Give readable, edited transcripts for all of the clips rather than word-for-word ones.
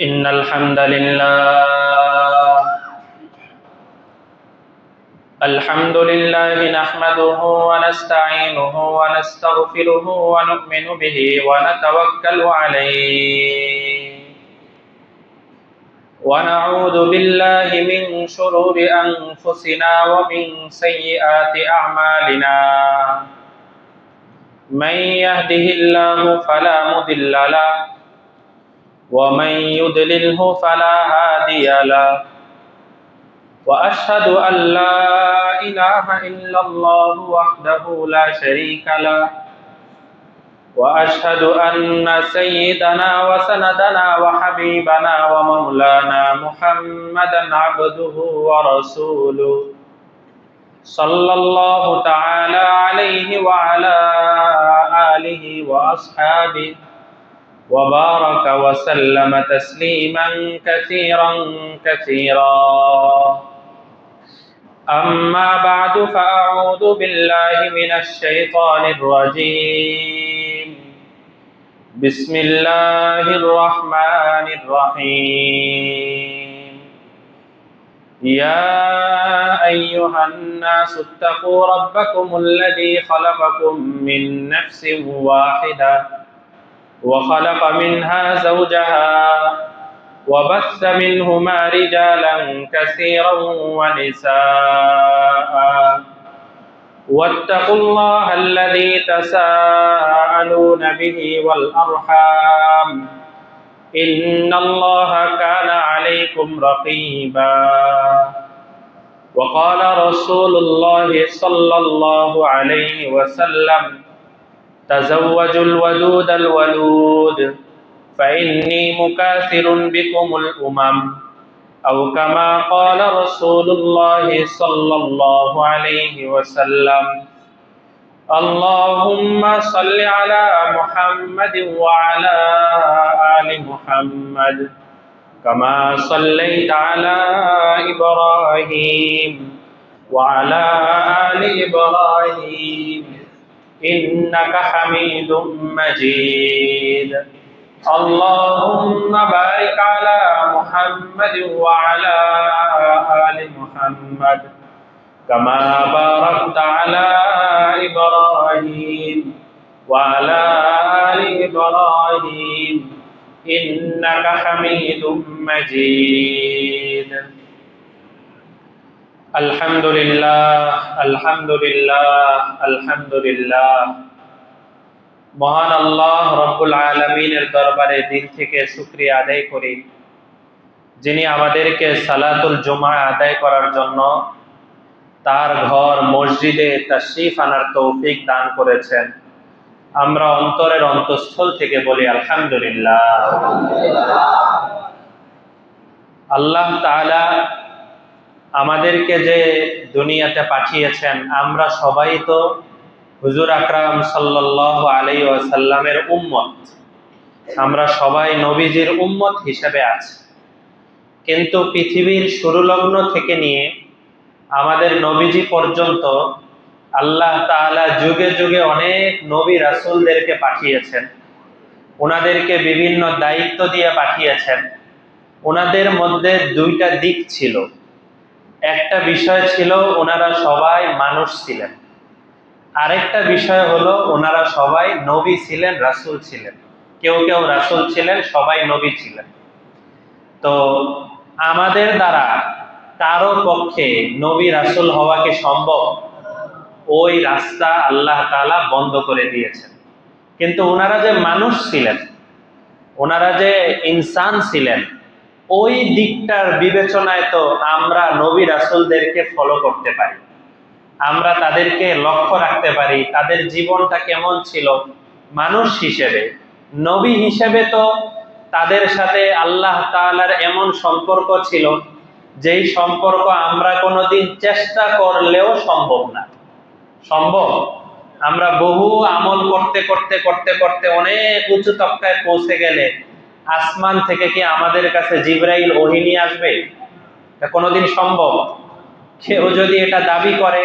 إن الحمد لله نحمده ونستعينه ونستغفره ونؤمن به ونتوكل عليه ونعوذ بالله من شرور أنفسنا ومن سيئات أعمالنا من يهده الله فلا مضل له ومن يضلله فلا هادي له وأشهد أن لا إله إلا الله وحده لا شريك له وأشهد أن سيدنا وسندنا وحبيبنا ومولانا محمدا عبده ورسوله صلى الله تعالى عليه وعلى آله وأصحابه وبارك وسلم تسليما كثيرا كثيرا أما بعد فأعوذ بالله من الشيطان الرجيم بسم الله الرحمن الرحيم يا أيها الناس اتقوا ربكم الذي خلقكم من نفس واحدة وخلق منها زوجها وبث منهما رجالا كثيرا ونساء واتقوا الله الذي تساءلون به والأرحام إن الله كان عليكم رقيبا وقال رسول الله صلى الله عليه وسلم تزوجوا الودود الولود فإني مكاثر بكم الأمم أو كما قال رسول الله صلى الله عليه وسلم اللهم صل على محمد وعلى آل محمد كما صليت على إبراهيم وعلى آل إبراهيم إنك حميد مجيد اللهم بارك على محمد وعلى آل محمد كما باركت على إبراهيم وعلى آل إبراهيم إنك حميد مجيد الحمد لله الحمد لله الحمد لله মহান আল্লাহ রব্বুল আলামিনের দরবারে দিল থেকে শুকরিয়া আদায় করি যিনি আমাদেরকে সালাতুল জুমা আদায় করার জন্য তার ঘর মসজিদে তাশরীফ আনার তৌফিক দান করেছেন। আমরা অন্তরের অন্তঃস্থল থেকে বলি আলহামদুলিল্লাহ। আল্লাহ তাআলা আমাদেরকে যে দুনিয়াতে পাঠিয়েছেন, আমরা সবাই তো হুজুর আকরাম সাল্লাল্লাহু আলাইহি ওয়াসাল্লামের উম্মত, আমরা সবাই নবীজির উম্মত হিসেবে আছি। কিন্তু পৃথিবীর শুরুলগ্ন থেকে নিয়ে আমাদের নবীজি পর্যন্ত আল্লাহ তাআলা যুগে যুগে অনেক নবী রাসূলদেরকে পাঠিয়েছেন, ওনাদেরকে বিভিন্ন দায়িত্ব দিয়ে পাঠিয়েছেন। ওনাদের মধ্যে দুইটা দিক ছিল। একটা বিষয় ছিল ওনারা সবাই মানুষ ছিলেন, আরেকটা বিষয় হলো ওনারা সবাই নবী ছিলেন, রাসূল ছিলেন। কেউ কেউ রাসূল ছিলেন, সবাই নবী ছিলেন। তো আমাদের দ্বারা কারো পক্ষে নবী রাসূল হওয়া কি সম্ভব? ওই রাস্তা আল্লাহ তাআলা বন্ধ করে দিয়েছেন। কিন্তু ওনারা যে মানুষ ছিলেন, ওনারা যে ইনসান ছিলেন, ওই দিকটার বিবেচনায় তো আমরা নবী রাসূলদেরকে ফলো করতে পারি, আমরা তাদেরকে লক্ষ্য রাখতে পারি তাদের জীবনটা কেমন ছিল। মানুষ হিসেবে, নবী হিসেবে তো তাদের সাথে আল্লাহ তাআলার এমন সম্পর্ক ছিল যেই সম্পর্ক আমরা কোনোদিন চেষ্টা করলেও সম্ভব না। সম্ভব? আমরা বহু আমল করতে করতে করতে করতে অনেক উঁচু তবকায় পৌঁছে গেলে আসমান থেকে কি আমাদের কাছে জিবরাইল ওহী নিয়ে আসবে? এটা কোনোদিন সম্ভব? কেউ যদি এটা দাবি করে,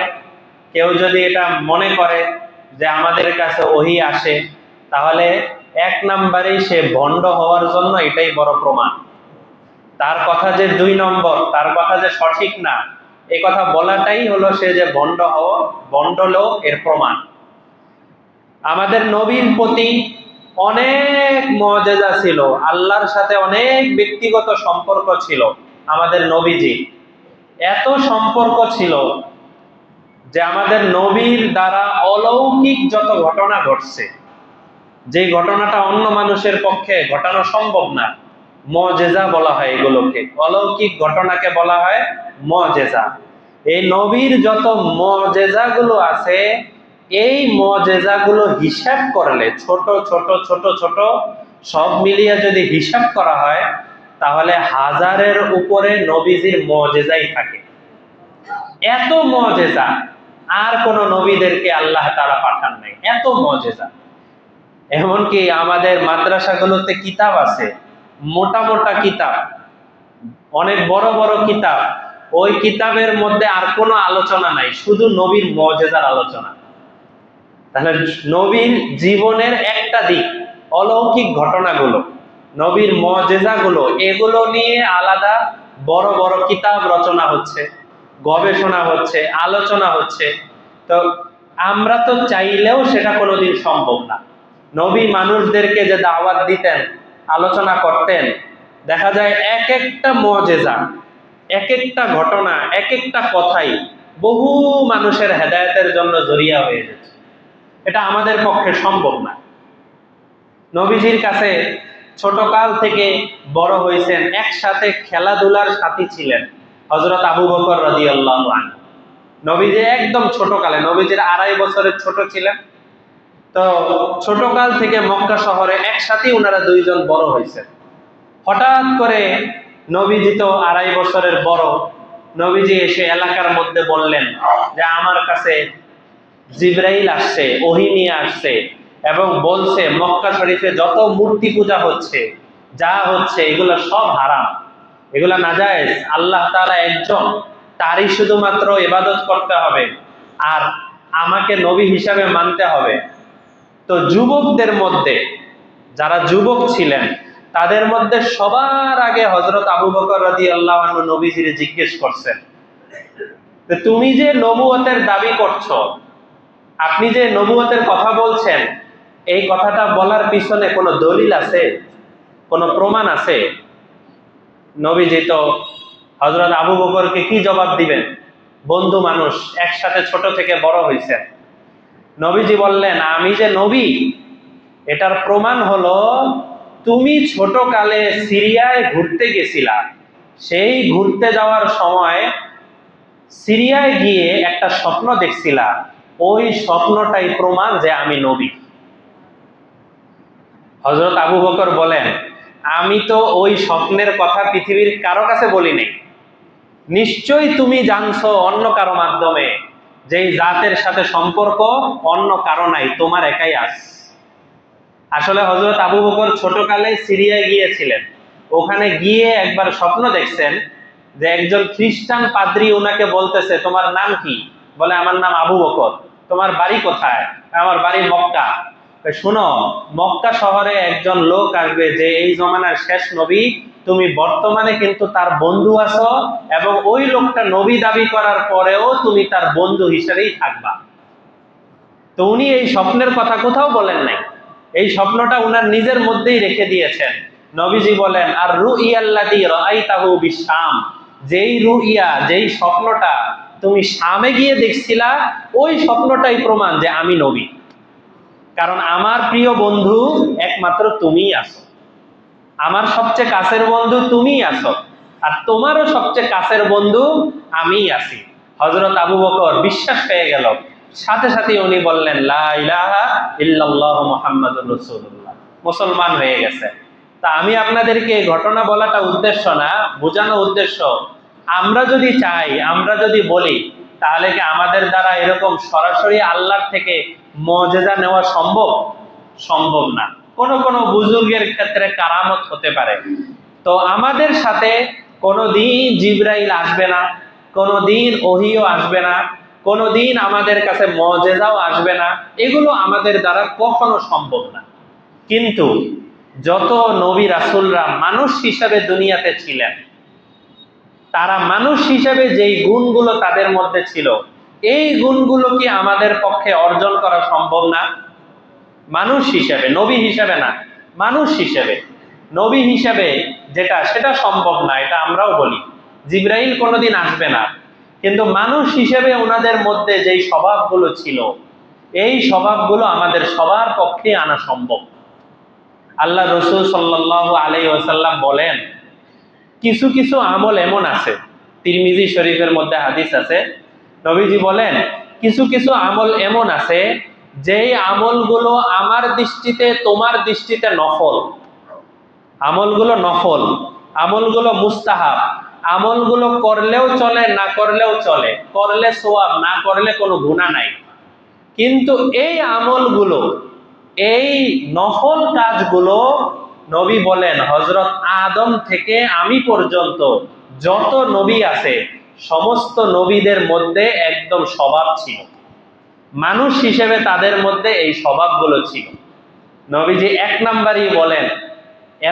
কেউ যদি এটা মনে করে যে আমাদের কাছে ওহী আসে, তাহলে এক নাম্বারেই সে ভণ্ড হওয়ার জন্য এটাই বড় প্রমাণ। তার কথা যে 2 নম্বর, তার কথা যে সঠিক না, এই কথা বলাটাই হলো সে যে ভণ্ড লোক এর প্রমাণ। আমাদের নবীর প্রতি অনেক মুআজিজা ছিল, আল্লাহর সাথে অনেক ব্যক্তিগত সম্পর্ক ছিল আমাদের নবীজি। এত সম্পর্ক ছিল যে আমাদের নবীর দ্বারা অলৌকিক যত ঘটনা ঘটছে, যে ঘটনাটা অন্য মানুষের পক্ষে ঘটানো সম্ভব না, মুআজিজা বলা হয় এগুলোকে। অলৌকিক ঘটনাকে বলা হয় মুআজিজা। এই নবীর যত মুআজিজা গুলো আছে, এই মুআজিজা গুলো হিসাব করলে ছোট ছোট ছোট ছোট সব মিলিয়ে যদি হিসাব করা হয়, তাহলে 1000-এর উপরে নবীজির মুআজিজাই থাকে। এত মুআজিজা আর কোন নবীদেরকে আল্লাহ তাআলা পাঠান নাই, এত মুআজিজা। এমনকি আমাদের মাদ্রাসাগুলোতে কিতাব আছে, মোটা মোটা কিতাব, অনেক বড় বড় কিতাব, ওই কিতাবের মধ্যে আর কোনো আলোচনা নাই, শুধু নবীর মুআজিজার আলোচনা। তাহলে নবীর জীবনের একটা দিক, অলৌকিক ঘটনাগুলো, নবীর মুআজিজাগুলো, এগুলো নিয়ে আলাদা বড় বড় কিতাব রচনা হচ্ছে, গবেষণা হচ্ছে, আলোচনা হচ্ছে। তো আমরা তো চাইলেও সেটা কোনোদিন সম্ভব না। নবী মানুষদেরকে যে দাওয়াত দিতেন, আলোচনা করতেন, দেখা যায় এক একটা মুআজিজা, এক একটা ঘটনা, এক একটা কথাই বহু মানুষের হেদায়েতের জন্য জরিয়া হয়ে যেত। এটা আমাদের পক্ষে সম্ভব না। নবীজির কাছে ছোটকাল থেকে বড় হয়েছেন, একসাথে খেলাধুলার সাথী ছিলেন হযরত আবু বকর রাদিয়াল্লাহু আনহু। নবীজি একদম ছোটকালে, নবীজির 2.5 বছরের ছোট ছিলেন। তো ছোটকাল থেকে মক্কা শহরে একসাথেই ওনারা দুইজন বড় হয়েছেন। হঠাৎ করে নবীজি তো 2.5 বছরের বড়, নবীজি এসে এলাকার মধ্যে বললেন যে আমার কাছে জিবরাইল আসছে, ওহী নিয়ে আসছে এবং বলছে মক্কা শরীফে যত মূর্তি পূজা হচ্ছে, যা হচ্ছে, এগুলো সব হারাম, এগুলা নাজায়েজ। আল্লাহ তাআলা একজন, তারই শুধুমাত্র ইবাদত করতে হবে আর আমাকে নবী হিসাবে মানতে হবে। তো যুবকদের মধ্যে, যারা যুবক ছিলেন, তাদের মধ্যে সবার আগে হযরত আবু বকর রাদিয়াল্লাহু আনহু নবীজির জিজ্ঞেস করছেন যে তুমি যে নবুয়তের দাবি করছো, আপনি যে নবুয়তের কথা বলছেন, এই কথাটা বলার পিছনে কোনো দলিল আছে, কোনো প্রমাণ আছে? নবীজি তো হযরত আবু বকরকে কি জবাব দিবেন? বন্ধু মানুষ, একসাথে ছোট থেকে বড় হয়েছে। নবীজি বললেন আমি যে নবী, এটার প্রমাণ হলো তুমি ছোটকালে সিরিয়ায় ঘুরতে গেছিলা, সেই ঘুরতে যাওয়ার সময় সিরিয়ায় গিয়ে একটা স্বপ্ন দেখছিলা, ওই স্বপ্নটাই প্রমাণ যে আমি নবী। হযরত আবু বকর বলেন আমি তো ওই স্বপ্নের কথা পৃথিবীর কারো কাছে বলি নাই, নিশ্চয়ই তুমি জানছো অন্য কারো মাধ্যমে, যেই জাতের সাথে সম্পর্ক অন্য কারো নাই, তোমার একাই আছে। আসলে হযরত আবু বকর ছোটকালে সিরিয়ায় গিয়েছিলেন, ওখানে গিয়ে একবার স্বপ্ন দেখছেন যে একজন খ্রিস্টান পাদ্রী ওনাকে বলতেছে তোমার নাম কি? বলে আমার নাম আবু বকর। তোমার বাড়ি কোথায়? আমার বাড়ি মক্কা। শোনো, মক্কা শহরে একজন লোক আসবে যে এই জমানার শেষ নবী, তুমি বর্তমানে কিন্তু তার বন্ধু আছো এবং ওই লোকটা নবী দাবি করার পরেও তুমি তার বন্ধু হিসেবেই থাকবা। তো উনি এই স্বপ্নের কথা কোথাও বলেন নাই, এই স্বপ্নটা উনার নিজের মধ্যেই রেখে দিয়েছেন। নবীজি বলেন আর রুইয়াল্লাযী রাআইতাহু বিশাম, যেই রুইয়া, যেই স্বপ্নটা তুমি শামে গিয়ে দেখছিলা, ওই স্বপ্নটাই প্রমাণ যে আমি নবী। কারণ আমার প্রিয় বন্ধু একমাত্র তুমিই আছো, আমার সবচেয়ে কাছের বন্ধু তুমিই আছো, আর তোমারও সবচেয়ে কাছের বন্ধু আমিই আছি। হযরত আবু বকর বিশ্বাস পেয়ে গেল, সাথে সাথে উনি বললেন লা ইলাহা ইল্লাল্লাহু মুহাম্মাদুর রাসূলুল্লাহ, মুসলমান হয়ে গেছে। তা আমি আপনাদেরকে এই ঘটনা বলাটা উদ্দেশ্য না, বোঝানো উদ্দেশ্য, আমরা যদি চাই, আমরা যদি বলি, তাহলে কি আমাদের দ্বারা এরকম সরাসরি আল্লাহর থেকে মুআজিজা নেওয়া সম্ভব? সম্ভব না। কোন কোন বুজুর্গের ক্ষেত্রে কারামত হতে পারে। তো আমাদের সাথে কোনোদিন জিবরাইল আসবে না, কোনোদিন ওহীও আসবে না, কোনোদিন আমাদের কাছে মুআজিজাও আসবে না, এগুলো আমাদের দ্বারা কখনো সম্ভব না। কিন্তু যত নবী রাসূলরা মানুষ হিসাবে দুনিয়াতে ছিলেন, তারা মানুষ হিসেবে যেই গুণগুলো তাদের মধ্যে ছিল, এই গুণগুলো কি আমাদের পক্ষে অর্জন করা সম্ভব না? মানুষ হিসেবে, নবী হিসেবে না, মানুষ হিসেবে। নবী হিসেবে যেটা, সেটা সম্ভব না, এটা আমরাও বলি। জিবরাইল কোনোদিন আসবে না, কিন্তু মানুষ হিসেবে ওনাদের মধ্যে যেই স্বভাবগুলো ছিল, এই স্বভাবগুলো আমাদের সবার পক্ষে আনা সম্ভব। আল্লাহ রসুল সাল্লাল্লাহু আলাইহি ওয়াসাল্লাম বলেন, কিছু কিছু আমল এমন আছে, তিরমিজি শরীফের মধ্যে হাদিস আছে, নবীজি বলেন কিছু কিছু আমল এমন আছে যেই আমলগুলো আমার দৃষ্টিতে তোমার দৃষ্টিতে নফল, আমলগুলো নফল, আমলগুলো মুস্তাহাব, আমলগুলো করলেও চলে, না করলেও চলে, করলে সওয়াব, না করলে কোনো গুনাহ নাই। কিন্তু এই আমলগুলো, এই নফল কাজগুলো, নবী বলেন হযরত আদম থেকে আমি পর্যন্ত যত নবী আছে সমস্ত নবীদের মধ্যে একদম স্বভাব ছিল, মানুষ হিসেবে তাদের মধ্যে এই স্বভাবগুলো ছিল। নবীজি এক নাম্বারই বলেন,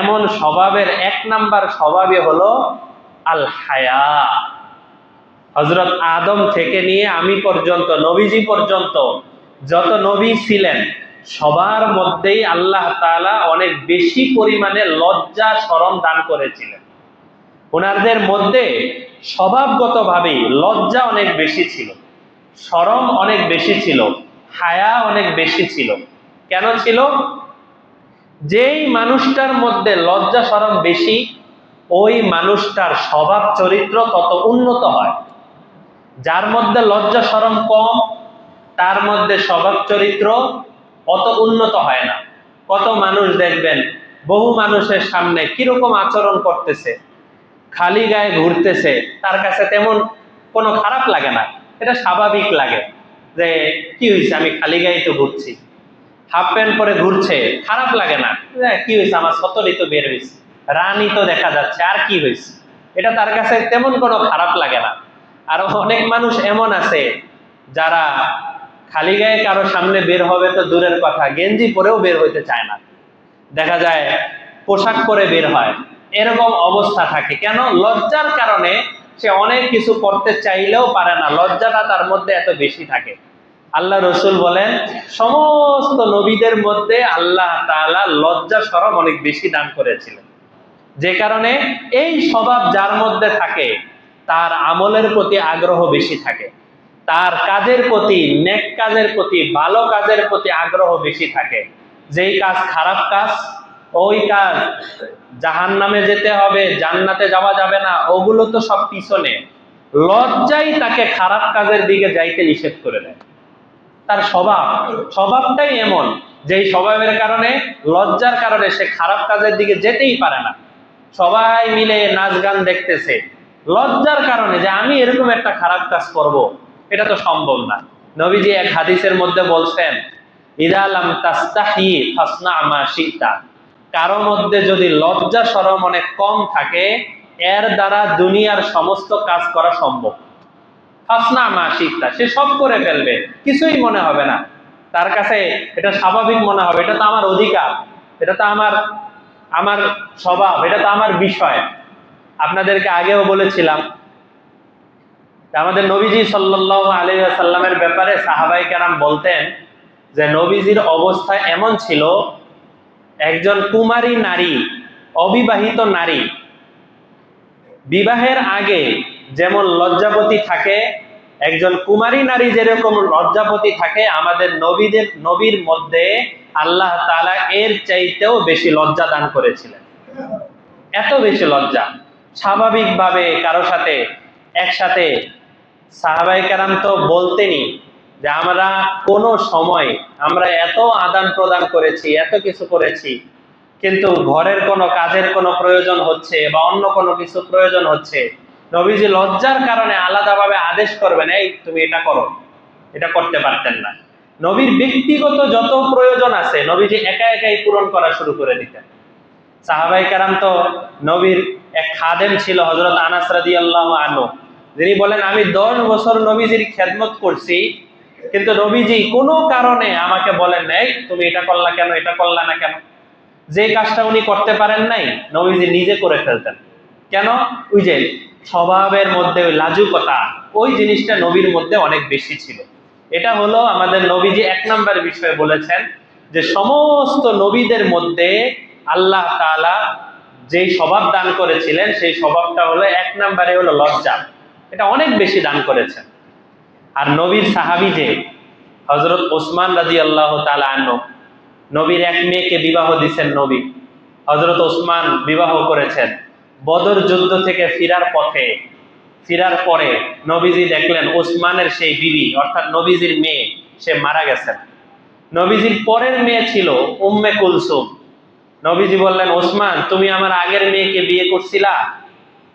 এমন স্বভাবের এক নাম্বার স্বভাবই হলো আল হায়া। হযরত আদম থেকে নিয়ে আমি পর্যন্ত, নবীজি পর্যন্ত যত নবী ছিলেন সবার মধ্যেই আল্লাহ তাআলা অনেক বেশি পরিমাণে লজ্জা শরম দান করেছিলেন। ওনাদের মধ্যে স্বভাবগতভাবেই লজ্জা অনেক বেশি ছিল, শরম অনেক বেশি ছিল, হায়া অনেক বেশি ছিল। কেন ছিল? যেই মানুষটার মধ্যে লজ্জা শরম বেশি, ওই মানুষটার স্বভাব চরিত্র তত উন্নত হয়। যার মধ্যে লজ্জা শরম কম, তার মধ্যে স্বভাব চরিত্র অত উন্নত হয় না। কত মানুষ দেখবেন বহু মানুষের সামনে কিরকম আচরণ করতেছে, খালি গায়ে ঘুরতেছে, তার কাছে তেমন কোনো খারাপ লাগে না, এটা স্বাভাবিক লাগে যে কি হয়েছে, আমি খালি গায়ে তো ঘুরছি। হাফ প্যান্ট পরে ঘুরছে, খারাপ লাগে না, কি হয়েছে, আমার সতরই তো বের হয়েছে, রানই তো দেখা যাচ্ছে, আর কি হয়েছে, এটা তার কাছে তেমন কোনো খারাপ লাগে না। আর অনেক মানুষ এমন আছে যারা খালি গায়ে কারো সামনে বের হবে তো দূরের কথা, গেঞ্জি পরেও বের হইতে চায় না, দেখা যায় পোশাক পরে বের হয়, এরকম অবস্থা থাকে। কেন? লজ্জার কারণে সে অনেক কিছু করতে চাইলেও পারে না, লজ্জাটা তার মধ্যে এত বেশি থাকে। আল্লাহ রসুল বলেন সমস্ত নবীদের মধ্যে আল্লাহ তাআলা লজ্জা শরম অনেক বেশি দান করেছিলেন, যে কারণে এই স্বভাব যার মধ্যে থাকে তার আমলের প্রতি আগ্রহ বেশি থাকে, তার কাজের প্রতি, নেক কাজের প্রতি, ভালো কাজের প্রতি আগ্রহ বেশি থাকে। যেই কাজ খারাপ কাজ, ওই কাজ জাহান্নামে যেতে হবে, জান্নাতে যাওয়া যাবে না, ওগুলো তো সব পিছনে, লজ্জাই তাকে খারাপ কাজের দিকে যাইতে নিষেধ করে দেয়। তার স্বভাবটাই এমন, যেই স্বভাবের কারণে, লজ্জার কারণে সে খারাপ কাজের দিকে যেতেই পারে না। সবাই মিলে নাচ গান দেখতেছে, লজ্জার কারণে যে আমি এরকম একটা খারাপ কাজ করব, এটা তো সম্ভব না। নবীজি এক হাদিসের মধ্যে বলছেন, ইযা লাম তাস্তাহি ফাসনা মা শিতা, কারো মধ্যে যদি লজ্জা শরম অনেক কম থাকে, এর দ্বারা দুনিয়ার সমস্ত কাজ করা সম্ভব। ফাসনা মা শিতা, সে সব করে ফেলবে, কিছুই মনে হবে না, তার কাছে এটা স্বাভাবিক মনে হবে, এটা তো আমার অধিকার, এটা তো আমার আমার স্বভাব, এটা তো আমার বিষয়। আপনাদেরকে আগেও বলেছিলাম আমাদের নবীজি সাল্লাল্লাহু আলাইহি ওয়াসাল্লামের ব্যাপারে সাহাবায়ে কেরাম বলতেন যে নবীজির অবস্থা এমন ছিল, একজন কুমারী নারী, অবিবাহিত নারী বিবাহের আগে যেমন লজ্জাবতী থাকে, একজন কুমারী নারী যেরকম লজ্জাবতী থাকে, আমাদের নবীর মধ্যে আল্লাহ তাআলা এর চাইতেও বেশি লজ্জা দান করেছিলেন। এত বেশি লজ্জা, স্বাভাবিকভাবে কারো সাথে একসাথে সাহাবায়ে কেরাম তো বলতেনই যে আমরা কোনো সময় আমরা এত আদান প্রদান করেছি, এত কিছু করেছি, কিন্তু ঘরের কোনো কাজের কোনো প্রয়োজন হচ্ছে বা অন্য কোনো কিছু প্রয়োজন হচ্ছে, নবীজি লজ্জার কারণে আলাদাভাবে আদেশ করবেন, এই তুমি এটা করো, এটা করতে পারতেন না। নবীর ব্যক্তিগত যত প্রয়োজন আছে নবীজি একা একাই পূরণ করা শুরু করে দিতেন। সাহাবায়ে কেরাম তো, নবীর এক খাদেম ছিল হযরত আনাস রাদিয়াল্লাহু আনহু, যিনি বলেন আমি 10 বছর নবীজির খেদমত করছি, কিন্তু নবীজি কোনো কারণে আমাকে বলেন নাই তুমি এটা করলা কেন, এটা করলা না কেন। যে কাজটা উনি করতে পারেন নাই নবীজি নিজে করে ফেলতেন। কেন? ওই যে স্বভাবের মধ্যে ওই লাজুকতা, ওই জিনিসটা নবীর মধ্যে অনেক বেশি ছিল। এটা হলো আমাদের নবীজি 1 নাম্বার বিষয় বলেছেন যে সমস্ত নবীদের মধ্যে আল্লাহ তাআলা যেই স্বভাব দান করেছিলেন সেই স্বভাবটা হলো 1 নাম্বারে হলো লজ্জা। এটা অনেক বেশি দান করেছেন। আর নবীর সাহাবী যে হযরত ওসমান রাদিয়াল্লাহু তাআলা আনহু, নবীর এক মেয়েকে বিবাহ দিয়েছেন নবী। হযরত ওসমান বিবাহ করেছেন। বদর যুদ্ধ থেকে ফিরার পরে নবীজি দেখলেন ওসমানের সেই বিবি অর্থাৎ নবীজির মেয়ে সে মারা গেছেন। নবীজির পরের মেয়ে ছিল উম্মে কুলসুম। নবীজি বললেন, ওসমান তুমি আমার আগের মেয়েকে বিয়ে করছিলা,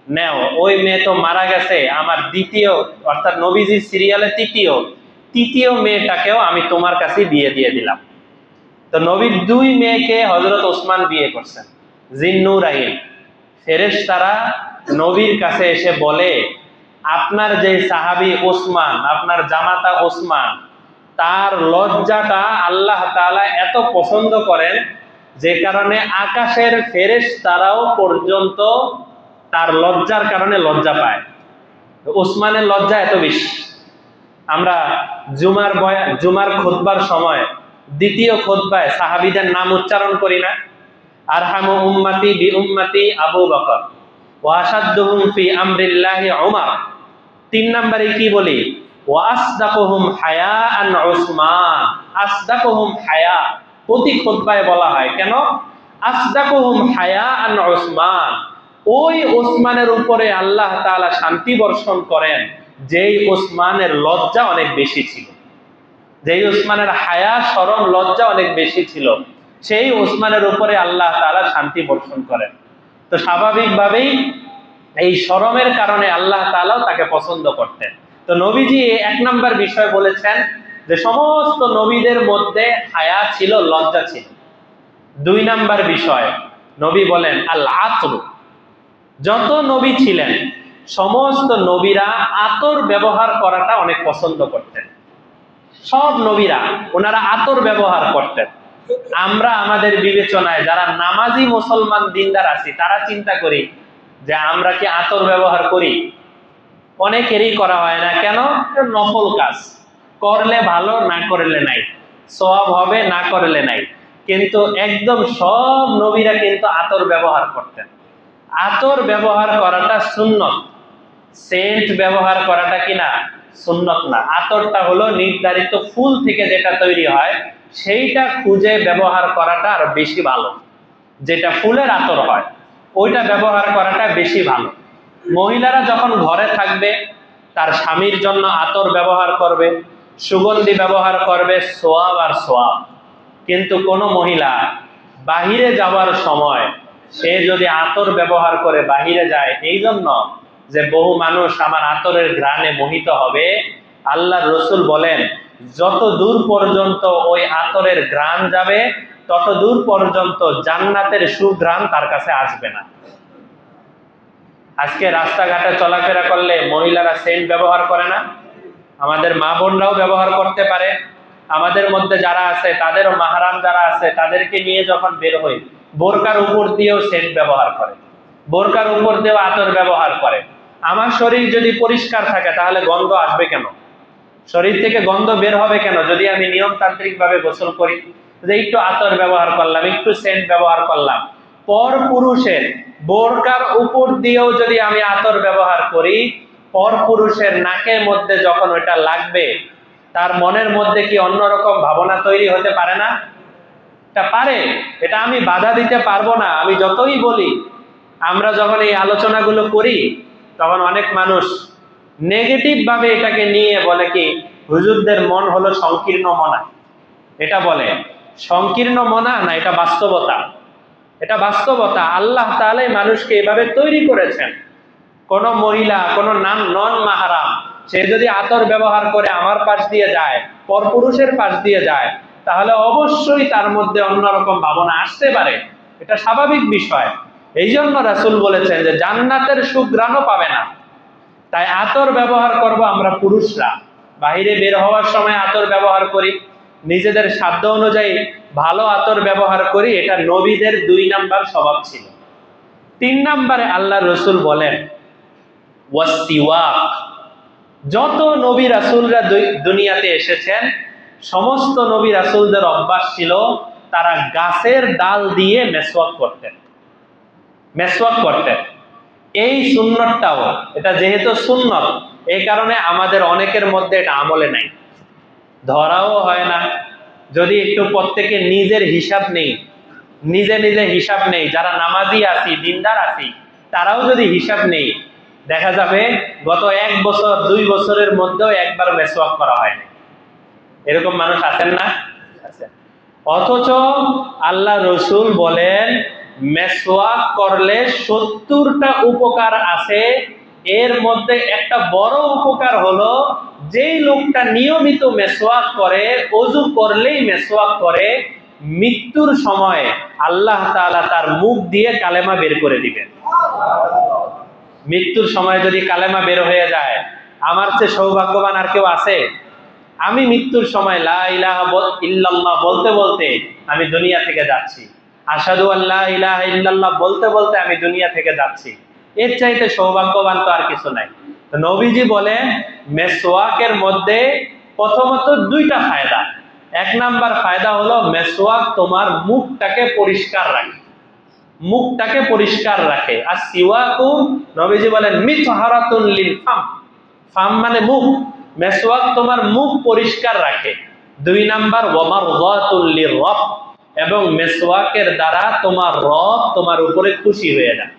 নেও, ওই মেয়ে তো মারা গেছে, আমার দ্বিতীয় অর্থাৎ নবীজির সিরিয়ালে তৃতীয় মেয়েটাকেও আমি তোমার কাছে বিয়ে দিয়ে দিলাম। তো নবীর 2 মেয়েকে হযরত ওসমান বিয়ে করছেন। জিন্নুরাইন ফেরেশতারা নবীর কাছে এসে বলে, আপনার যে সাহাবী ওসমান, আপনার জামাতা ওসমান, তার লজ্জাটা আল্লাহ তাআলা এত পছন্দ করেন যে কারণে আকাশের ফেরেশতারাও পর্যন্ত তার লজ্জার কারণে লজ্জা পায়। ওসমানের লজ্জা এত বেশি। আমরা জুমার খুতবার সময় দ্বিতীয় খুতবায় সাহাবীদের নাম উচ্চারণ করি না? আরহামু উম্মতি বি উম্মতি আবু বকর ওয়া আশাদ্দুহুম ফি আমরিল্লাহি উমর। 3 নম্বরে কি বলি? ওয়া আসদাকুহুম হায়াআন উসমান। আসদাকুহুম হায়া প্রতি খুতবায় বলা হয় কেন? আসদাকুহুম হায়াআন উসমান, ওই ওসমানের উপরে আল্লাহ তাআলা শান্তি বর্ষণ করেন যেই ওসমানের লজ্জা অনেক বেশি ছিল, যেই ওসমানের হায়া শরম লজ্জা অনেক বেশি ছিল, সেই ওসমানের উপরে আল্লাহ তাআলা শান্তি বর্ষণ করেন। তো স্বাভাবিকভাবেই এই শরমের কারণে আল্লাহ তাআলাও তাকে পছন্দ করতেন। তো নবীজি 1 নাম্বার বিষয় বলেছেন যে সমস্ত নবীদের মধ্যে হায়া ছিল, লজ্জা ছিল। 2 নাম্বার বিষয় নবী বলেন আল আতর। যত নবী ছিলেন সমস্ত নবীরা আতর ব্যবহার করাটা অনেক পছন্দ করতেন। সব নবীরা ওনারা আতর ব্যবহার করতেন। আমরা আমাদের বিবেচনায় যারা নামাজি মুসলমান দিনদার আছি তারা চিন্তা করি যে আমরা কি আতর ব্যবহার করি? অনেকেরই করা হয় না। কেন? নফল কাজ, করলে ভালো, না করলে নাই, সওয়াব হবে, না করলে নাই। কিন্তু একদম সব নবীরা কিন্তু আতর ব্যবহার করতেন। আতর ব্যবহার করাটা সুন্নত, সেন্ট ব্যবহার করাটা কিনা সুন্নত না। আতরটা হলো নির্ধারিত ফুল থেকে যেটা তৈরি হয় সেইটা খুঁজে ব্যবহার করাটা আরো বেশি ভালো। যেটা ফুলের আতর হয় ওইটা ব্যবহার করাটা বেশি ভালো। মহিলারা যখন ঘরে থাকবে তার স্বামীর জন্য আতর ব্যবহার করবে, সুগন্ধি ব্যবহার করবে, সোয়াব আর সোয়াব। কিন্তু কোনো মহিলা বাহিরে যাওয়ার সময় সে যদি আতর ব্যবহার করে বাহিরে যায় এই জন্য যে বহু মানুষ আমার আতরের ঘ্রাণে মোহিত হবে, আল্লাহর রাসূল বলেন যত দূর পর্যন্ত ওই আতরের ঘ্রাণ যাবে তত দূর পর্যন্ত জান্নাতের সুঘ্রাণ তার কাছে আসবে না। আজকে রাস্তাঘাটে চলাফেরা করলে মহিলারা সেন্ট ব্যবহার করে না? আমাদের মা বোনরাও ব্যবহার করতে পারে। আমাদের মধ্যে যারা আছে তাদেরও মাহরাম যারা আছে তাদেরকে নিয়ে যখন বের হই বোরকার উপর দিয়েও সেন্ট ব্যবহার করে, বোরকার উপর দিয়েও আতর ব্যবহার করে। আমার শরীর যদি পরিষ্কার থাকে তাহলে গন্ধ আসবে কেন? শরীর থেকে গন্ধ বের হবে কেন? যদি আমি নিয়মতান্ত্রিক ভাবে গোসল করি, যে একটু আতর ব্যবহার করলাম, একটু সেন্ট ব্যবহার করলাম। পর পুরুষের বোরকার উপর দিয়েও যদি আমি আতর ব্যবহার করি, পর পুরুষের নাকের মধ্যে যখন ওটা লাগবে তার মনের মধ্যে কি অন্যরকম ভাবনা তৈরি হতে পারে না? এটা পারে। এটা আমি বাধা দিতে পারবো না। আমি যতই বলি, আমরা যখন এই আলোচনাগুলো করি তখন অনেক মানুষ নেগেটিভ ভাবে এটাকে নিয়ে বলে কি হুজুরদের মন হলো সংকীর্ণ মনা। এটা বলে সংকীর্ণ মনা না, এটা বাস্তবতা। এটা বাস্তবতা। আল্লাহ তাআলাই মানুষকে এভাবে তৈরি করেছেন। কোন মহিলা, কোন নন মাহরাম সে যদি আতর ব্যবহার করে আমার পাশ দিয়ে যায়, পরপুরুষের পাশ দিয়ে যায়, তাহলে অবশ্যই তার মধ্যে অন্যরকম ভাবনা আসতে পারে। এটা স্বাভাবিক বিষয়। এই জন্য রাসূল বলেছেন যে জান্নাতের সুঘ্রাণও পাবে না। তাই আতর ব্যবহার করব আমরা পুরুষরা। বাইরে বের হওয়ার সময় আতর ব্যবহার করি, নিজেদের সাধ্য অনুযায়ী ভালো আতর ব্যবহার করি। এটা নবীদের 2 নাম্বার স্বভাব ছিল। 3 নাম্বারে আল্লাহর রাসূল বলেন ওয়াসসিওয়াক। যত নবী রাসূলরা দুনিয়াতে এসেছেন, সমস্ত নবী রাসূলদের অভ্যাস ছিল তারা গাছের ডাল দিয়ে মেসওয়াক করতেন। এই সুন্নতটাও, এটা যেহেতু সুন্নত, এই কারণে আমাদের অনেকের মধ্যে এটা আমলে নাই, ধরাও হয় না। যদি একটু প্রত্যেকে নিজের হিসাব নেই, নিজে নিজে হিসাব নেই, যারা নামাজি আছি, দিনদার আছি, তারাও যদি হিসাব নেই, দেখা যাবে গত 1 বছর 2 বছরের মধ্যেও একবার মেসওয়াক করা হয়নি। এরকম মানুষ আছেন না? আছেন। অথচ আল্লাহ রসুল বলেন মেসওয়াক করলে 70টা উপকার আছে। এর মধ্যে একটা বড় উপকার হলো, যেই লোকটা নিয়মিত মেসওয়াক করে, ওযু করলেই মেসওয়াক করে, মৃত্যুর সময় আল্লাহ তাআলা তার মুখ দিয়ে কালেমা বের করে দিবেন। মৃত্যুর সময় যদি কালেমা বের হয়ে যায়, আমার চেয়ে সৌভাগ্যবান আর কেউ আছে? আমি মৃত্যুর সময় লা ইলাহা ইল্লাল্লাহ বলতে বলতে আমি দুনিয়া থেকে যাচ্ছি, আশহাদু আল্লা ইলাহা ইল্লাল্লাহ বলতে বলতে আমি দুনিয়া থেকে যাচ্ছি, এর চাইতে সৌভাগ্যবান তো আর কিছু নাই। তো নবীজি বলেন মেসওয়াকের মধ্যে প্রথমত 2টা ফায়দা। 1 নাম্বার ফায়দা হলো মেসওয়াক তোমার মুখটাকে পরিষ্কার রাখে, মুখটাকে পরিষ্কার রাখে। আর সিওয়াকু, নবীজি বলেন মিতহারাতুন লিল ফাম, ফাম মানে মুখ, মেসওয়াক তোমার মুখ পরিষ্কার রাখে। 2 নাম্বার ওয়ামারযাতুল লিররব, এবং মেসওয়াকের দ্বারা তোমার রব তোমার উপরে খুশি হয়ে যায়।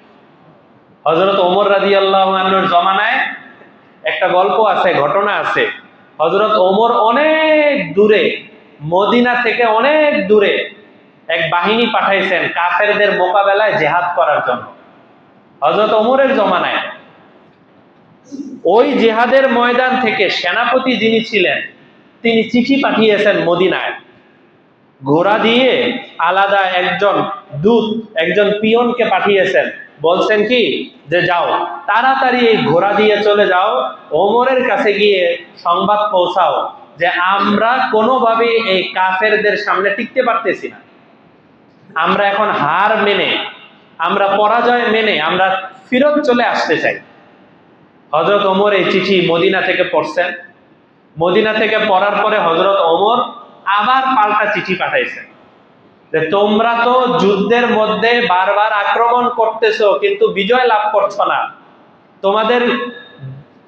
হযরত ওমর রাদিয়াল্লাহু আনহুর জমানায় একটা গল্প আছে, ঘটনা আছে। হযরত ওমর অনেক দূরে, মদিনা থেকে অনেক দূরে এক বাহিনী পাঠাইছেন কাফেরদের মোকাবেলায় জিহাদ করার জন্য। হযরত ওমরের জমানায় ওই জিহাদের ময়দান থেকে সেনাপতি যিনি ছিলেন, তিনি চিঠি পাঠিয়েছেন মদিনায়, ঘোড়া দিয়ে আলাদা একজন দূত, একজন পিয়নকে পাঠিয়েছেন। বলছেন কি যে যাও তাড়াতাড়ি এই ঘোড়া দিয়ে চলে যাও, ওমরের কাছে গিয়ে সংবাদ পৌঁছাও যে আমরা কোনোভাবেই এই কাফেরদের সামনে টিকতে পারতেছি না, আমরা এখন হার মেনে, আমরা পরাজয় মেনে আমরা ফিরত চলে আসতে চাই। হযরত ওমর এই চিঠি মদিনা থেকে পড়ছেন। মদিনা থেকে পড়ার পরে হযরত ওমর আবার পাল্টা চিঠি পাঠাইছেন যে তোমরা তো যুদ্ধের মধ্যে বারবার আক্রমণ করতেছো কিন্তু বিজয় লাভ করছো না, তোমাদের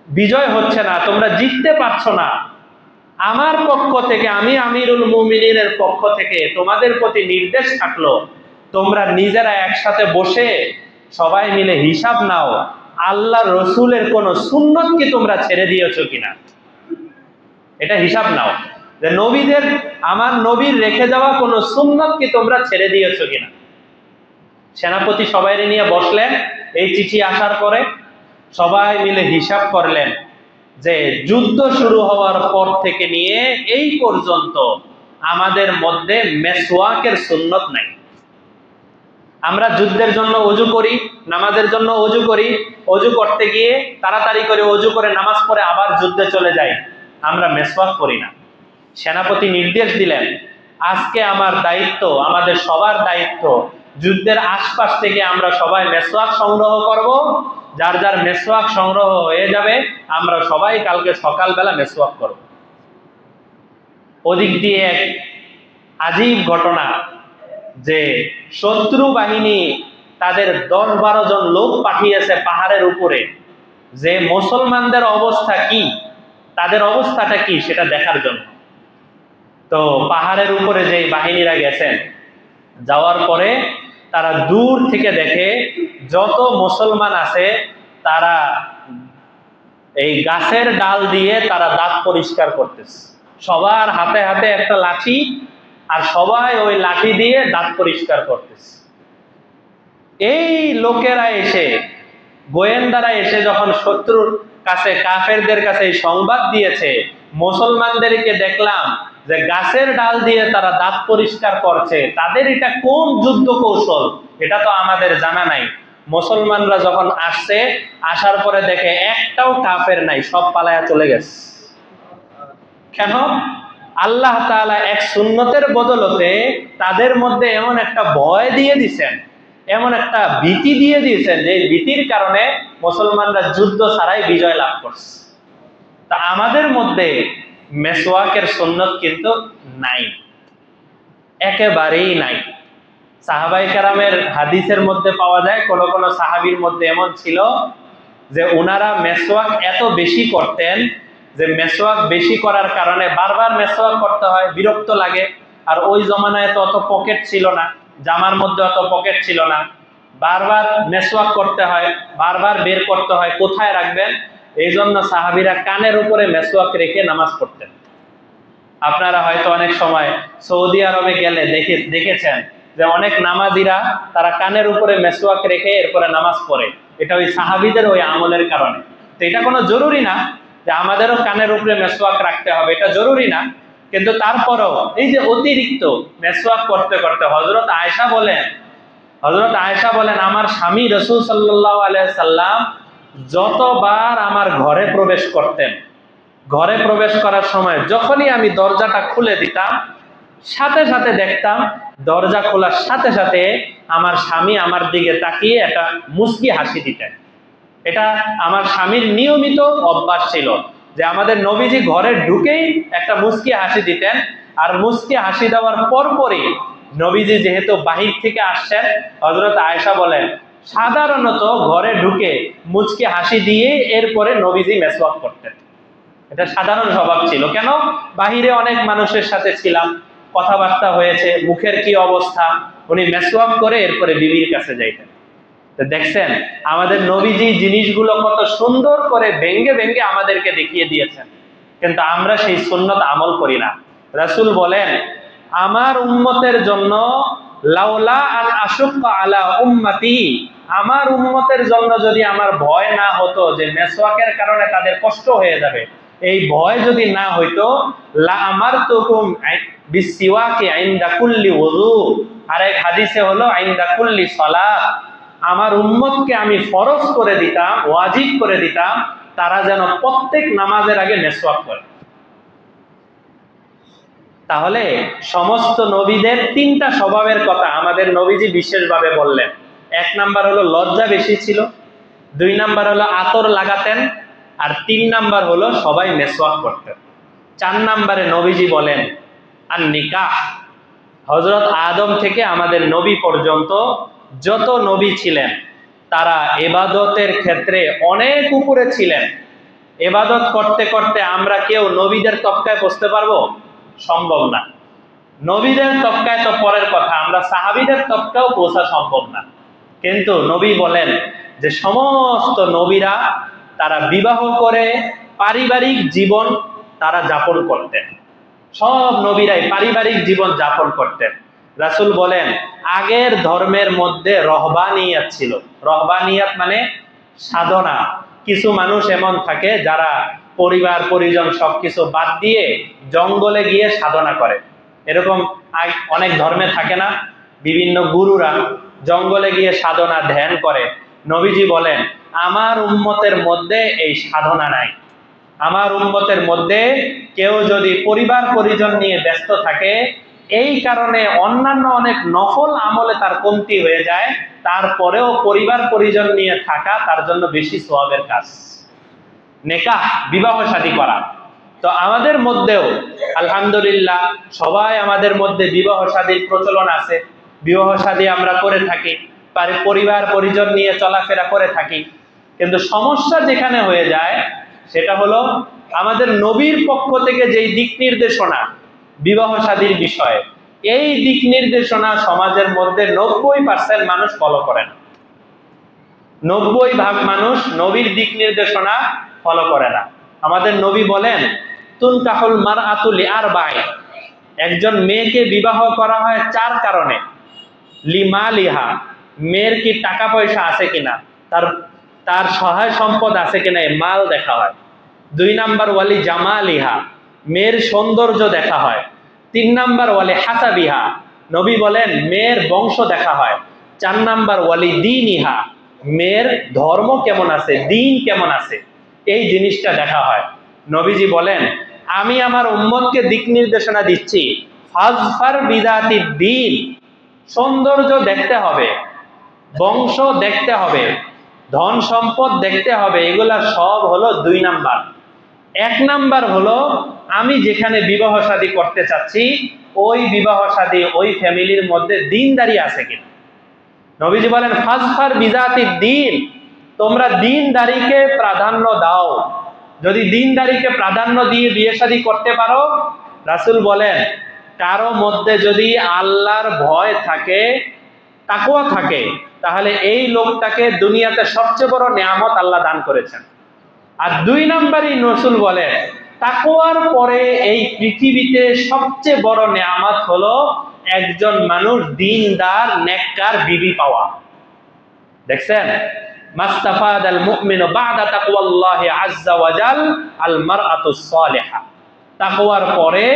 বিজয় হচ্ছে না, তোমরা জিততে পারছো না। আমার পক্ষ থেকে, আমি আমিরুল মুমিনিনের পক্ষ থেকে তোমাদের প্রতি নির্দেশ থাকলো, তোমরা নিজেরা একসাথে বসে সবাই মিলে হিসাব নাও, আল্লাহ রসুলের কোন সুন্নত কি তোমরা ছেড়ে দিয়েছো কিনা, এটা হিসাব নাও যে নবীদের, আমার নবীর রেখে যাওয়া কোন সুন্নত কি তোমরা ছেড়ে দিয়েছো কিনা। সেনাপতি সবাই নিয়ে বসলেন। এই চিঠি আসার পরে সবাই মিলে হিসাব করলেন যে যুদ্ধ শুরু হওয়ার পর থেকে নিয়ে এই পর্যন্ত আমাদের মধ্যে মেসওয়াকের সুন্নত নাই। আমরা যুদ্ধের জন্য ওযু করি, নামাজের জন্য ওযু করি, ওযু করতে গিয়ে তাড়াতাড়ি করে ওযু করে নামাজ পড়ে আবার যুদ্ধে চলে যাই, আমরা মেসওয়াক করি না। সেনাপতি নির্দেশ দিলেন আজকে আমার দায়িত্ব, আমাদের সবার দায়িত্ব, যুদ্ধের আশপাশ থেকে আমরা সবাই মেসওয়াক সংগ্রহ করব, যার যার মেসওয়াক সংগ্রহ হয়ে যাবে আমরা সবাই কালকে সকালবেলা মেসওয়াক করব। ওদিক দিয়ে এক আজীব ঘটনা যে শত্রু বাহিনী তাদের 10-12 জন লোক পাঠিয়েছে পাহাড়ের উপরে, যে মুসলমানদের অবস্থা কি, তাদের অবস্থাটা কি সেটা দেখার জন্য। তো পাহাড়ের উপরে যে বাহিনীরা গেছেন, যাওয়ার পরে তারা দূর থেকে দেখে যত মুসলমান আছে তারা এই গাছের ডাল দিয়ে তারা দাঁত পরিষ্কার করতেছে। সবার হাতে হাতে একটা লাঠি, আর সবাই ওই লাঠি দিয়ে দাঁত পরিষ্কার করতেছে। এই লোকেরা এসে, গোয়েন্দারা এসে যখন শত্রুর কাছে, কাফেরদের কাছে এই সংবাদ দিয়েছে, মুসলমানদেরকে দেখলাম যে গাছের ডাল দিয়ে তারা দাঁত পরিষ্কার করছে, তাদের এটা কোন যুদ্ধ কৌশল এটা তো আমাদের জানা নাই। মুসলমানরা যখন আসছে, আসার পরে দেখে একটাও কাফের নাই, সব পালায়া চলে গেছে। কেন? আল্লাহ তাআলা এক সুন্নতের বদলতে তাদের মধ্যে এমন একটা ভয় দিয়ে দিছেন, এমন একটা ভীতি দিয়ে দিয়েছেন যে ভীতির কারণে মুসলমানরা যুদ্ধ ছাড়াই বিজয় লাভ করছে। তা আমাদের মধ্যে মেসওয়াকের সুন্নত কিন্তু নাই, একেবারেই নাই। সাহাবাই কেরামের হাদিসের মধ্যে পাওয়া যায় কোন কোন সাহাবীর মধ্যে এমন ছিল যে ওনারা মেসওয়াক এত বেশি করতেন যে মেসওয়াক বেশি করার কারণে বারবার মেসওয়াক করতে হয়, বিরক্ত লাগে। আর ওই জমানায় তো অত পকেট ছিল না, জামার মধ্যে অত পকেট ছিল না, বারবার মেসওয়াক করতে হয়, বারবার বের করতে হয়, কোথায় রাখবেন। এই জন্য সাহাবীরা কানের উপরে মেসওয়াক রেখে নামাজ পড়তেন। আপনারা হয়তো অনেক সময় সৌদি আরবে গেলে দেখেছেন যে অনেক নামাজিরা তারা কানের উপরে মেসওয়াক রেখে এরপরে নামাজ পড়ে। এটা ওই সাহাবীদের ওই আমলের কারণে। তো এটা কোনো জরুরি না যে আমাদেরও কানের উপরে মেসওয়াক রাখতে হবে, এটা জরুরি না। কিন্তু তারপরও এই যে অতিরিক্ত মেসওয়াক করতে করতে হযরত আয়েশা বলেন আমার স্বামী রাসূল সাল্লাল্লাহু আলাইহি সাল্লাম যতবার আমার ঘরে প্রবেশ করতেন, ঘরে প্রবেশ করার সময় যখনই আমি দরজাটা খুলে দিতাম সাথে সাথে দেখতাম দরজা খোলার সাথে সাথে আমার স্বামী আমার দিকে তাকিয়ে একটা মুচকি হাসি দিতেন। এটা আমার স্বামীর নিয়মিত অভ্যাস ছিল যে আমাদের নবীজি ঘরে ঢুকেই একটা মুচকি হাসি দিতেন। আর মুচকি হাসি দেওয়ার পরপরই নবীজি যেহেতু বাহির থেকে আসছেন, হযরত আয়েশা বলেন সাধারণত ঘরে ঢুকে মুচকি হাসি দিয়ে এরপরে নবীজি মেসওয়াক করতেন। এটা সাধারণ স্বভাব ছিল। কেন? বাহিরে অনেক মানুষের সাথে ছিলাম, কথাবার্তা হয়েছে, মুখের কি অবস্থা, উনি মেসওয়াক করে এরপরে বিবির কাছে যাইতেন। তো দেখছেন আমাদের নবীজি জিনিসগুলো কত সুন্দর করে ভেঙ্গে ভেঙ্গে আমাদেরকে দেখিয়ে দিয়েছেন, কিন্তু আমরা সেই সুন্নত আমল করি না। রাসূল বলেন আমার উম্মতের জন্য লাউলা আন আশুক্কা আলা উম্মতি, আমার উম্মতের জন্য যদি আমার ভয় না হতো যে মেসওয়াকের কারণে তাদের কষ্ট হয়ে যাবে, এই ভয় যদি না হইতো লা আমারতুকুম বিসিওয়াকি ইনদা কুল্লি ওযু, আরেক হাদিসে হলো ইনদা কুল্লি সালাত, আমার উম্মতকে আমি ফরজ করে দিতাম, ওয়াজিব করে দিতাম তারা যেন প্রত্যেক নামাজের আগে মেসওয়াক করে। তাহলে সমস্ত নবীদের তিনটা স্বভাবের কথা আমাদের নবীজি বিশেষভাবে বললেন। এক নাম্বার হলো লজ্জা বেশি ছিল, দুই নাম্বার হলো আতর লাগাতেন, আর তিন নাম্বার হলো সবাই মেসওয়াক করতেন। চার নাম্বারে নবীজি বলেন আর নিকাহ। হযরত আদম থেকে আমাদের নবী পর্যন্ত যত নবী ছিলেন তারা ইবাদতের ক্ষেত্রে অনেক উপরে ছিলেন। ইবাদত করতে করতে আমরা কেউ নবীদের তবকায় বসতে পারবো? সম্ভব না। নবীদের তবকায় তো পরের কথা, আমরা সাহাবীদের তবকাও পৌঁছা সম্ভব না। কিন্তু নবী বলেন যে সমস্ত নবীরা তারা বিবাহ করে পারিবারিক জীবন তারা যাপন করতেন। সব নবীরাই পারিবারিক জীবন যাপন করতেন। রাসূল বলেন আগের ধর্মের মধ্যে রহবানিয়াত ছিল। রহবানিয়াত মানে সাধনা। কিছু মানুষ এমন থাকে যারা পরিবার পরিজন সবকিছু বাদ দিয়ে জঙ্গলে গিয়ে সাধনা করে। এরকম অনেক ধর্মে থাকে না, বিভিন্ন গুরুরা জঙ্গলে গিয়ে সাধনা ধ্যান করে। নবীজি বলেন আমার উম্মতের মধ্যে এই সাধনা নাই। আমার উম্মতের মধ্যে কেউ যদি পরিবার পরিজন নিয়ে ব্যস্ত থাকে, এই কারণে অন্যান্য অনেক নফল আমলে তার কমতি হয়ে যায়, তারপরেও পরিবার পরিজন নিয়ে থাকা তার জন্য বেশি সওয়াবের কাজ। নেকাহ, বিবাহ শাদী করা। তো আমাদের মধ্যেও আলহামদুলিল্লাহ সবাই আমাদের মধ্যে বিবাহ শাদীর প্রচলন আছে, বিবাহ শাদী আমরা করে থাকি, পরিবার পরিজন নিয়ে চলাফেরা করে থাকি। কিন্তু সমস্যা যেখানে হয়ে যায় সেটা হলো আমাদের নবীর পক্ষ থেকে যেই দিক নির্দেশনা বিবাহ শাদীর বিষয়ে, এই দিক নির্দেশনা সমাজের মধ্যে 90% মানুষ ফলো করে না। 90% মানুষ নবীর দিক নির্দেশনা ফলো করে না। আমাদের নবী বলেন তুনকাহুল মারআতু লিআরবাঈন, একজন মেয়েকে বিবাহ করা হয় 4 কারণে। লিমালিহা, মেয়ের কি টাকা পয়সা আছে কিনা, তার সহায় সম্পদ আছে কিনা, এই মাল দেখা হয়। 2 নাম্বার ওয়ালি জামালিহা, মেয়ের সৌন্দর্য দেখা হয়। 3 নাম্বার ওয়ালি হাসাবিহা, নবী বলেন মেয়ের বংশ দেখা হয়। 4 নাম্বার ওয়ালি দীনিহা, মেয়ের ধর্ম কেমন আছে, দিন কেমন আছে, এই জিনিসটা দেখা হয়। নবীজি বলেন আমি আমার উম্মতকে দিক নির্দেশনা দিচ্ছি, ফাজফার বিদাতিদ দ্বীন, সৌন্দর্য দেখতে হবে, বংশ দেখতে হবে, ধন সম্পদ দেখতে হবে, এগুলা সব হলো 2 নাম্বার। 1 নাম্বার হলো আমি যেখানে বিবাহ শাদী করতে চাচ্ছি ওই বিবাহ শাদী ওই ফ্যামিলির মধ্যে দিনদারি আছে কিনা। নবীজি বলেন ফাজফার বিজাতি দিন, তোমরা দিনদারিকে প্রাধান্য দাও। যদি দিনদারিকে প্রাধান্য দিয়ে বিয়ে শাদী করতে পারো, রাসূল বলেন কারো মধ্যে যদি আল্লাহর ভয় থাকে, তাকওয়া থাকে, তাহলে এই লোকটাকে দুনিয়াতে সবচেয়ে বড় নিয়ামত আল্লাহ দান করেছেন। আর 2 নাম্বারই রাসূল বলেন তাকওয়ার পরে এই পৃথিবীতে সবচেয়ে বড় নিয়ামত হলো একজন মানুষ দিনদার নেককার বিবি পাওয়া। দেখছেন, মাস্তাফাদাল মুমিনু বাদা তাকওয়াল্লাহি আযজা ওয়া জাল আল মারআতুস সালিহা। তাকওয়ার পরে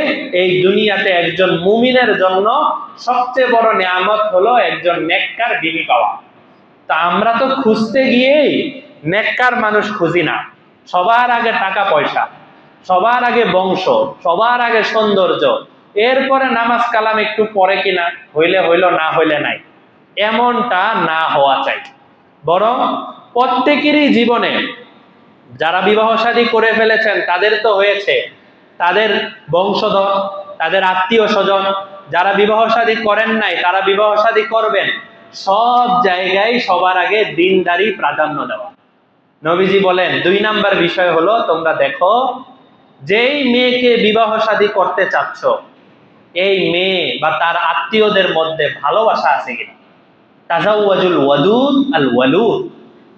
এই দুনিয়াতে একজন মুমিনের জন্য সবচেয়ে বড় নিয়ামত হলো একজন নেককার বিবি পাওয়া। তা আমরা তো খুঁজতে গিয়েই নেককার মানুষ খুঁজি না। সবার আগে টাকা পয়সা, সবার আগে বংশ, সবার আগে সৌন্দর্য, এরপরে নামাজ কালাম একটু পরে কিনা, হইলে হইল না হইলে নাই, এমনটা না হওয়া চাই। বরং প্রত্যেকেরই জীবনে যারা বিবাহ শাদী করে ফেলেছেন তাদের তো হয়েছে, তাদের বংশধর, তাদের আত্মীয় স্বজন, যারা বিবাহ শাদী করেন নাই তারা বিবাহ শাদী করবেন, সব জায়গায় সবার আগে দিনদারি প্রাধান্য দেওয়া। নবীজি বলেন 2 নাম্বার বিষয় হলো তোমরা দেখো যেই মেয়েকে বিবাহ শাদী করতে চাচ্ছ এই মেয়ে বা তার আত্মীয়দের মধ্যে ভালোবাসা আছে কিনা। তাজাওয়াজুল ওয়াদুদ আল ওয়ালুদ,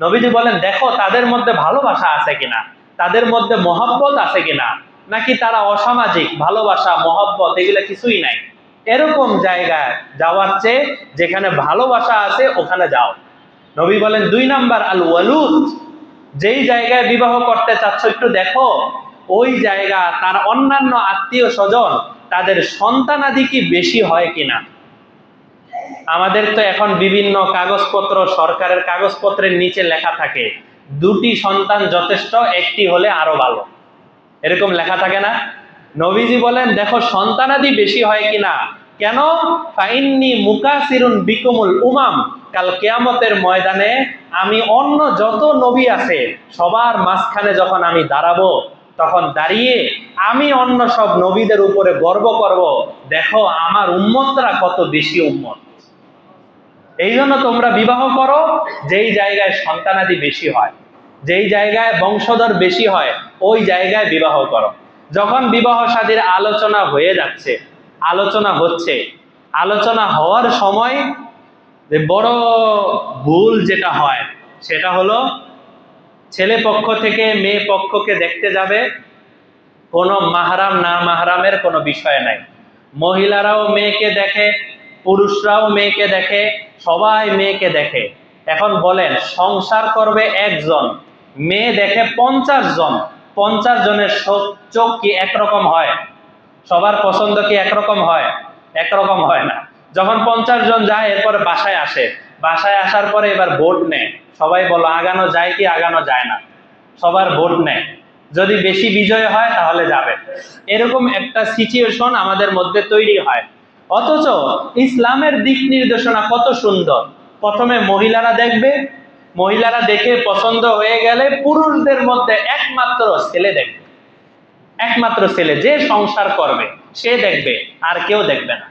নবীজি বলেন দেখো তাদের মধ্যে ভালোবাসা আছে কিনা, তাদের মধ্যে মহব্বত আছে কিনা, নাকি তারা অসামাজিক, ভালোবাসা মহব্বত এগুলো কিছুই নাই। এরকম জায়গায় যাওয়ার চেয়ে যেখানে ভালোবাসা আছে ওখানে যাও। নবী বলেন 2 নাম্বার আল ওয়ালুদ, যেই জায়গায় বিবাহ করতে চাচ্ছ একটু দেখো ওই জায়গা তার অন্যান্য আত্মীয় স্বজন তাদের সন্তানাদি কি বেশি হয় কিনা। আমাদের তো এখন বিভিন্ন কাগজপত্র, সরকারের কাগজপত্রের নিচে লেখা থাকে 2টি সন্তান যথেষ্ট, 1টি হলে আরো ভালো, এরকম লেখা থাকে না। নবীজি বলেন দেখো সন্তানাদি বেশি হয় কিনা। কেন? ফাইন্নি মুকাসিরুন বিকুমুল উমাম, কাল কিয়ামতের ময়দানে আমি অন্য যত নবী আছে সবার মাঝখানে যখন আমি দাঁড়াবো, তখন দাঁড়িয়ে আমি অন্য সব নবীদের উপরে গর্ব করব, দেখো আমার উম্মতরা কত বেশি উম্মত। এই জন্য তোমরা বিবাহ করো যেই জায়গায় সন্তানাদি বেশি হয়, যেই জায়গায় বংশধর বেশি হয় ওই জায়গায় বিবাহ করো। যখন বিবাহ শাদীর আলোচনা হয়ে যাচ্ছে, আলোচনা হচ্ছে, আলোচনা হওয়ার সময় যে বড় ভুল যেটা হয় সেটা হলো ছেলে পক্ষ থেকে মেয়ে পক্ষকে দেখতে যাবে, কোনো মাহরাম না মাহরামের কোনো বিষয় নাই, মহিলারাও মেয়েকে দেখে, পুরুষরাও মেয়েকে দেখে, সবাই মেয়েকে দেখে। এখন বলেন সংসার করবে একজন, মেয়ে দেখে 50 জন, 50 জনের চোখ কি একরকম হয়? সবার পছন্দ কি একরকম হয়? একরকম হয় না। যখন 50 জন যায় এরপরে বাসায় আসে, বাসায় আসার পরে এবার ভোট নেয়, সবাই বলো আগানো যায় কি আগানো যায় না, সবার ভোট নেয়, যদি বেশি বিজয় হয় তাহলে যাবে। এরকম একটা সিচুয়েশন আমাদের মধ্যে তৈরি হয়। অথচ ইসলামের দিক নির্দেশনা কত সুন্দর। প্রথমে মহিলারা দেখবে, মহিলারা দেখে পছন্দ হয়ে গেলে পুরুষদের মধ্যে একমাত্র ছেলে দেখবে, একমাত্র ছেলে যে সংসার করবে সে দেখবে, আর কেউ দেখবে না।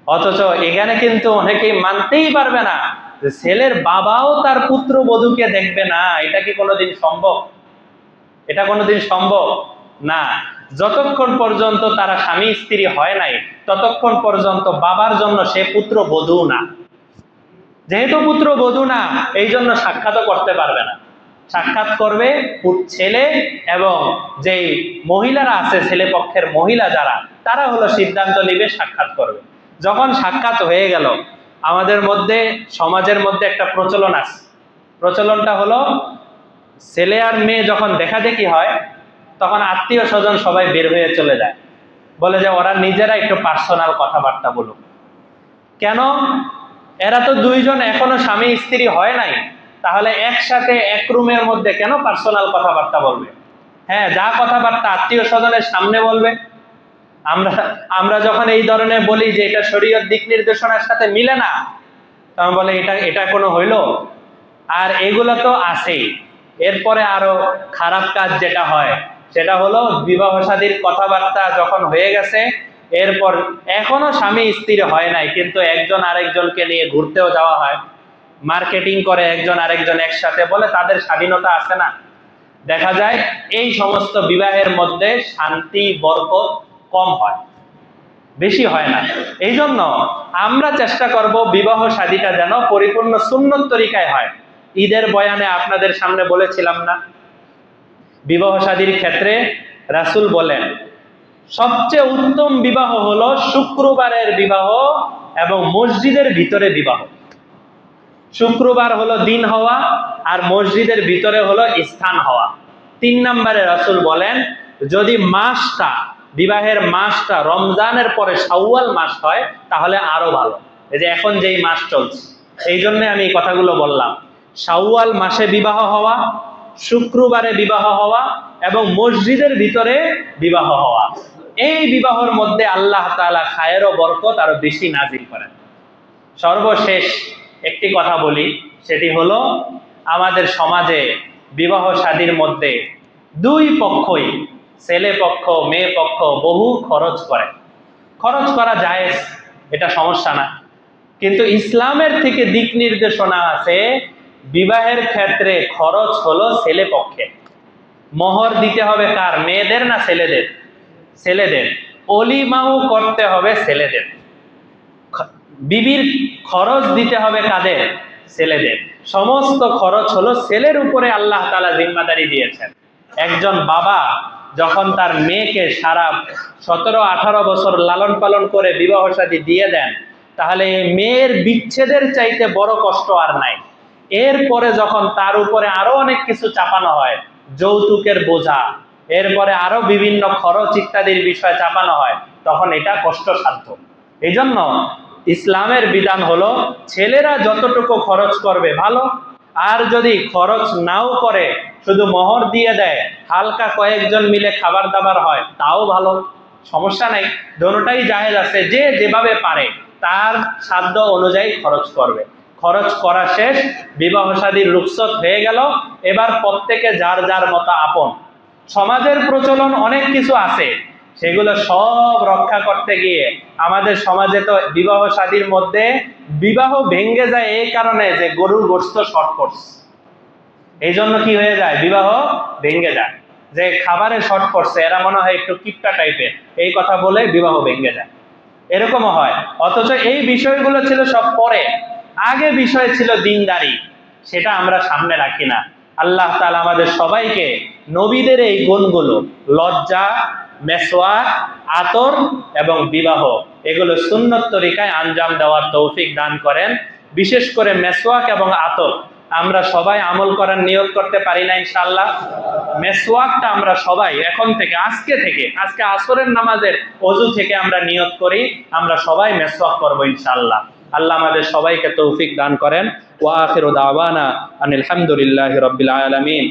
অথচ এখানে কিন্তু অনেকেই মানতেই পারবে না যে ছেলের বাবাও তার পুত্র বধূকে দেখবে না। এটা কি কোনোদিন সম্ভব? এটা কোনোদিন সম্ভব না। যতক্ষণ পর্যন্ত তারা স্বামী স্ত্রী হয় নাই ততক্ষণ পর্যন্ত বাবার জন্য সে পুত্র বধূ না। যেহেতু পুত্র বধূ না, এই জন্য সাক্ষাৎও করতে পারবে না। সাক্ষাৎ করবে ছেলে, এবং যেই মহিলারা আছে ছেলে পক্ষের মহিলা যারা, তারা হলো সিদ্ধান্ত নিবে, সাক্ষাৎ করবে। যখন সাক্ষাৎ হয়ে গেল, আমাদের মধ্যে সমাজের মধ্যে একটা প্রচলন আছে, প্রচলনটা হলো ছেলে আর মেয়ে যখন দেখাদেখি হয় তখন আত্মীয় স্বজন সবাই বের হয়ে চলে যায়, বলে যে ওরা নিজেরা একটু পার্সোনাল কথাবার্তা বলুক। কেন? এরা তো 2 জন এখনো স্বামী স্ত্রী হয় নাই, তাহলে একসাথে এক রুমের মধ্যে কেন পার্সোনাল কথাবার্তা বলবে? হ্যাঁ, যা কথাবার্তা আত্মীয় স্বজনের সামনে বলবে। আমরা আমরা যখন এই ধরনের বলি যে এটা শরীয়ত দিক নির্দেশনার সাথে মিলে না, তখন বলে এটা এটা কোনো হইলো? আর এগুলো তো আছেই। এরপরে আরো খারাপ কাজ যেটা হয় সেটা হলো বিবাহ শাদীর কথাবার্তা যখন হয়ে গেছে, এরপর এখনো স্বামী স্ত্রী হয় নাই, কিন্তু একজন আরেকজনকে নিয়ে ঘুরতেও যাওয়া হয়, মার্কেটিং করে একজন আরেকজন একসাথে, বলে তাদের স্বাধীনতা আছে না। দেখা যায় এই সমস্ত বিবাহের মধ্যে শান্তি বরকত কম হয়, বেশি হয় না। এই জন্য আমরা চেষ্টা করব বিবাহ শাদীটা যেন পরিপূর্ণ সুন্নত তরিকায় হয়। ঈদের বয়ানে আপনাদের সামনে বলেছিলাম না, বিবাহ শাদীর ক্ষেত্রে রাসূল বলেন সবচেয়ে উত্তম বিবাহ হলো শুক্রবারের বিবাহ এবং মসজিদের ভিতরে বিবাহ। শুক্রবার হলো দিন হওয়া আর মসজিদের ভিতরে হলো স্থান হওয়া। 3 নম্বরে রাসূল বলেন যদি মাসটা, বিবাহের মাসটা রমজানের পরে শাওয়াল মাস হয় তাহলে আরো ভালো। এই যে এখন যেই মাস চলছে, এই জন্য আমি এই কথাগুলো বললাম। শাওয়াল মাসে বিবাহ হওয়া, শুক্রবারে বিবাহ হওয়া এবং মসজিদের ভিতরে বিবাহ হওয়া, এই বিবাহের মধ্যে আল্লাহ তাআলা খায়ের ও বরকত আরো বেশি নাজিল করেন। সর্বশেষ একটি কথা বলি, সেটি হলো আমাদের সমাজে বিবাহ শাদীর মধ্যে দুই পক্ষই, ছেলে পক্ষ মেয়ে পক্ষ, বহু খরচ করে। খরচ করা জায়েজ, এটা সমস্যা না, কিন্তু ইসলামের থেকে দিক নির্দেশনা আছে বিবাহের ক্ষেত্রে খরচ হলো ছেলে পক্ষে। মোহর দিতে হবে কার? মেয়েদের না ছেলেদের? ছেলেদের। অলিমাও করতে হবে ছেলেদের। বিবির খরচ দিতে হবে কাদের? ছেলেদের। সমস্ত খরচ হলো ছেলের উপরে আল্লাহ তাআলা জিম্মাদারি দিয়েছেন। একজন বাবা যখন তার মেয়েকে সারা 17-18 বছর লালন পালন করে বিবাহ শাদী দিয়ে দেন, তাহলে মেয়ের বিচ্ছেদের চাইতে বড় কষ্ট আর নাই। এরপরে যখন তার উপরে আরো অনেক কিছু চাপানো হয়, যৌতুকের বোঝা, এরপরে আরো বিভিন্ন খরচ ইত্যাদির বিষয় চাপানো হয়, তখন এটা কষ্টসাধ্য। এই জন্য ইসলামের বিধান হলো ছেলেরা যতটুকু খরচ করবে ভালো, আর যদি খরচ নাও করে শুধু মোহর দিয়ে দেয়, হালকা কয়েকজন মিলে খাবার দাবার হয়, তাও ভালো, সমস্যা নাই। দোনোটাই জায়েজ আছে, যে যেভাবে পারে তার সাধ্য অনুযায়ী খরচ করবে। খরচ করা শেষ, বিবাহ শাদীর রুখসত হয়ে গেল, এবার প্রত্যেকে যার যার মতো আপন। সমাজের প্রচলন অনেক কিছু আছে, সেগুলো সব রক্ষা করতে গিয়ে আমাদের সমাজে তো বিবাহ শাদীর মধ্যে বিবাহ ভেঙে যায় এই কারণে যে গরুর গোশত শর্ট করছে, এই জন্য কি হয়ে যায়? বিবাহ ভেঙে যায়। যে খাবারে শর্ট করছে, এরা মনে হয় একটু কিপটা টাইপের, এই কথা বলে বিবাহ ভেঙে যায়, এরকমও হয়। অথচ এই বিষয়গুলো ছিল সব পরে, আগে বিষয় ছিল দিনদারি, সেটা আমরা সামনে রাখি না। আল্লাহ তাআলা আমাদের সবাইকে নবীদের এই গুণগুলো, লজ্জা, মেসওয়াক, আতর এবং বিবাহ, এগুলো সুন্নত তরিকায় আঞ্জাম দেওয়ার তৌফিক দান করেন। বিশেষ করে মেসওয়াক এবং আতর আমরা সবাই আমল করার নিয়ত করতে পারি না ইনশাআল্লাহ? মেসওয়াকটা আমরা সবাই এখন থেকে, আজকে আসরের নামাজের ওযু থেকে আমরা নিয়ত করি, আমরা সবাই মেসওয়াক করব ইনশাআল্লাহ। আল্লাহ আমাদের সবাইকে তৌফিক দান করেন। ওয়া আখিরু দাওয়ানা আনিল হামদুলিল্লাহি রাব্বিল আলামিন।